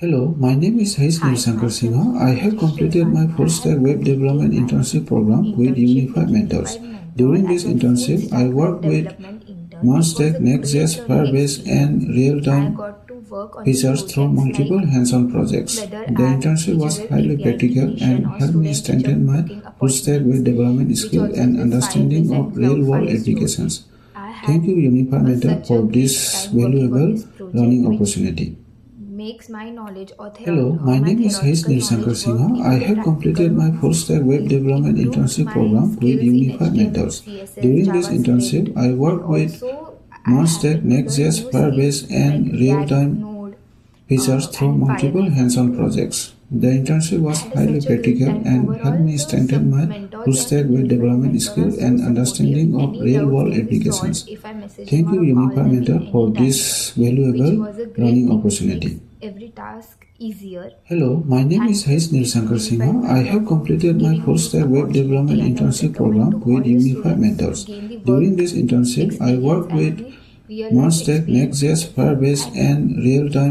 Hello, my name is Hi, Nilsankar myself Singha. I have completed my Shivani. I full-stack have web completed development my internship program with internship Unfied with Mentors. Unified Mentor During this as a full internship, I stack web worked with development intern. It was Stack, a great Next.js, learning Firebase, and experience. I real-time got to work on the features through projects multiple like hands-on projects. whether The app internship was feature highly API practical integration and or helped me student teacher strengthen my booking full-stack appointments, web development which skill also and use understanding Firebase of and Cloud real-world File storage. applications. I Thank had you, Unified Mentor, such a for great this time working on valuable this project, learning which opportunity. makes my knowledge or Hello, my my name is theoretical Nilsankar knowledge work Singha. I into the have practical completed my ones. full-stack web It development improved internship my program with skills in Unified HTML, Mentors. CSS, During this JavaScript, internship, I and worked with also I Stack, happened to learn Next.js, new skills Firebase, like and React, real-time Node, features through and multiple Firebase and hands-on Cloud. projects. The internship I was had highly such a great practical time. and helped Overall, me the strengthen my mentors on full-stack the web Unified development Mentor are skill so and supportive. understanding of Any doubts real-world can be solved applications. if I message them Thank or you, a call Unified them in Mentor, for any time, this which valuable was a great learning thing which makes opportunity. every task easier. Hello, my name is Thank you, Nilsankar Unified Singha. I Mentor, have for completed my giving me this full-stack web development opportunity, and I would internship recommend to program with all the Unified students to Mentors. gain the During work this internship, I experience worked and with the real life Stack, experience Next.js, together. Firebase, Thank you. and real-time